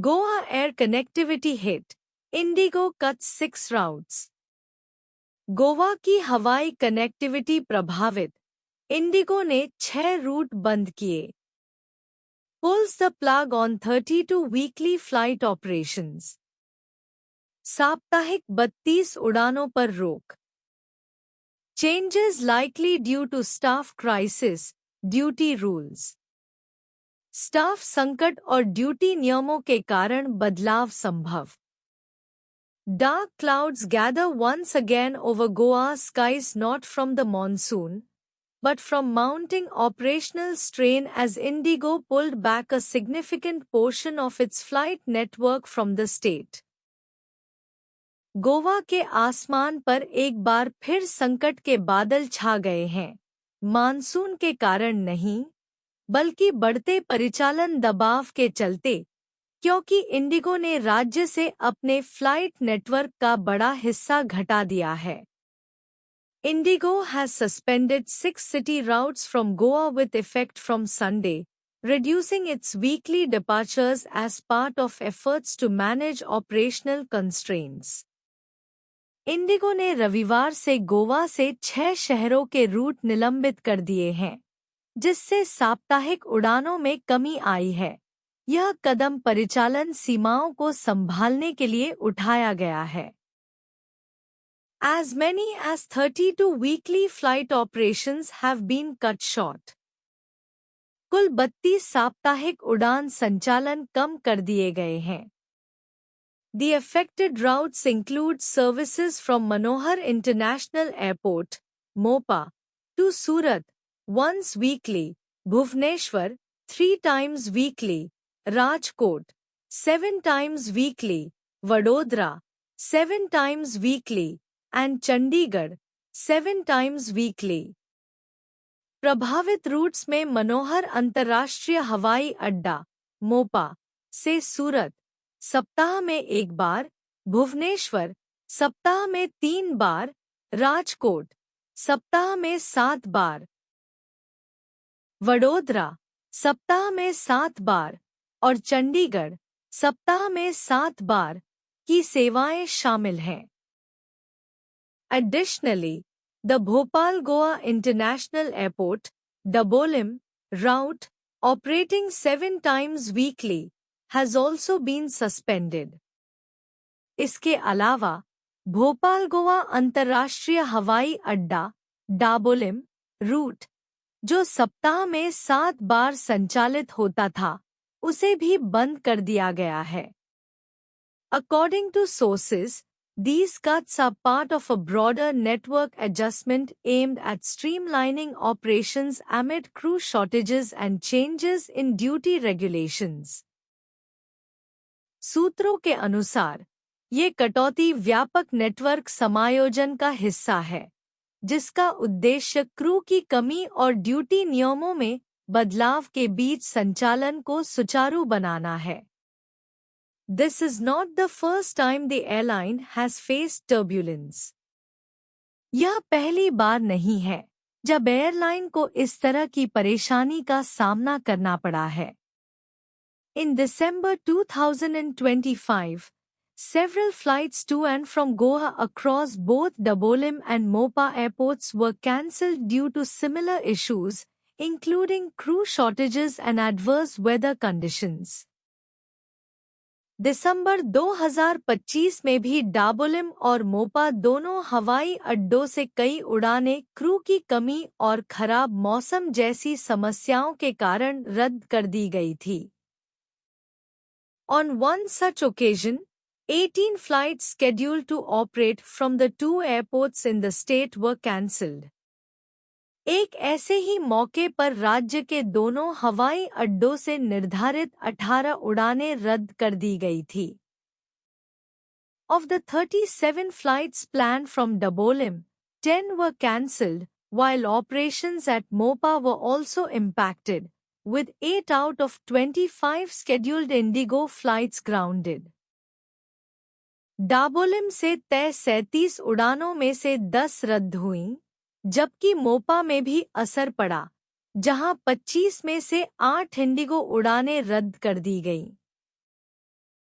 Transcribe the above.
Goa air connectivity hit. Indigo cuts 6 routes. Goa की हवाई connectivity प्रभावित. इंडिगो ने 6 रूट बंद किए. Pulls the plug on 32 weekly flight operations. साप्ताहिक 32 उड़ानों पर रोक. Changes likely due to staff crisis, duty rules. Staff संकट और ड्यूटी नियमों के कारण बदलाव संभव. Dark clouds gather once again over Goa's skies, not from the monsoon, but from mounting operational strain as Indigo pulled back a significant portion of its flight network from the state. Goa के आसमान पर एक बार फिर संकट के बादल छा गए हैं. मानसून के कारण नहीं, बल्कि बढ़ते परिचालन दबाव के चलते, क्योंकि इंडिगो ने राज्य से अपने फ्लाइट नेटवर्क का बड़ा हिस्सा घटा दिया है. Indigo has suspended 6 city routes from Goa with effect from Sunday, reducing its weekly departures as part of efforts to manage operational constraints. Indigo ने रविवार से गोवा से 6 शहरों के रूट निलंबित कर दिए हैं, जिससे साप्ताहिक उड़ानों में कमी आई है. यह कदम परिचालन सीमाओं को संभालने के लिए उठाया गया है. As many as 32 weekly flight operations have been cut short. कुल 32 साप्ताहिक उड़ान संचालन कम कर दिए गए हैं. The affected routes include services from Manohar International Airport, Mopa, to Surat, once weekly, Bhubaneswar, 3 times weekly, Rajkot, 7 times weekly, Vadodara, 7 times weekly, and Chandigarh, 7 times weekly. प्रभावित roots में मनोहर अंतर्राष्ट्रीय हवाई अड्डा, मोपा, से सूरत, सप्ताह में 1 बार, भुवनेश्वर, सप्ताह में 3 बार, राजकोट, सप्ताह में 7 बार, वडोदरा, सप्ताह में 7 बार, और चंडीगढ़, सप्ताह में 7 बार की सेवाएं शामिल हैं. Additionally, the Bhopal-Goa International Airport, Dabolim, route, operating 7 times weekly, has also been suspended. इसके अलावा, भोपाल-गोवा अंतर्राष्ट्रीय हवाई अड्डा, डाबोलिम, रूट, जो सप्ताह में 7 बार संचालित होता था, उसे भी बंद कर दिया गया है. According to sources, these cuts are part of a broader network adjustment aimed at streamlining operations amid crew shortages and changes in duty regulations. सूत्रों के अनुसार, ये कटौती व्यापक नेटवर्क समायोजन का हिस्सा है, जिसका उद्देश्य क्रू की कमी और ड्यूटी नियमों में बदलाव के बीच संचालन को सुचारू बनाना है. This is not the first time the airline has faced turbulence. यह पहली बार नहीं है जब एयरलाइन को इस तरह की परेशानी का सामना करना पड़ा है. In December 2025, several flights to and from Goa across both Dabolim and Mopa airports were cancelled due to similar issues, including crew shortages and adverse weather conditions. दिसंबर 2025 में भी डाबोलिम और मोपा दोनों हवाई अड्डों से कई उड़ानें क्रू की कमी और खराब मौसम जैसी समस्याओं के कारण रद्द कर दी गई थी. On one such occasion, 18 flights scheduled to operate from the 2 airports in the state were cancelled. एक ऐसे ही मौके पर राज्य के दोनों हवाई अड्डों से निर्धारित 18 उड़ानें रद्द कर दी गई थी. Of the 37 flights planned from Dabolim, 10 were cancelled, while operations at Mopa were also impacted, with 8 out of 25 scheduled Indigo flights grounded. Dabolim से तय 37 उड़ानों में से 10 रद्द हुईं, जबकि मोपा में भी असर पड़ा, जहां 25 में से 8 इंडिगो उड़ानें रद्द कर दी गईं.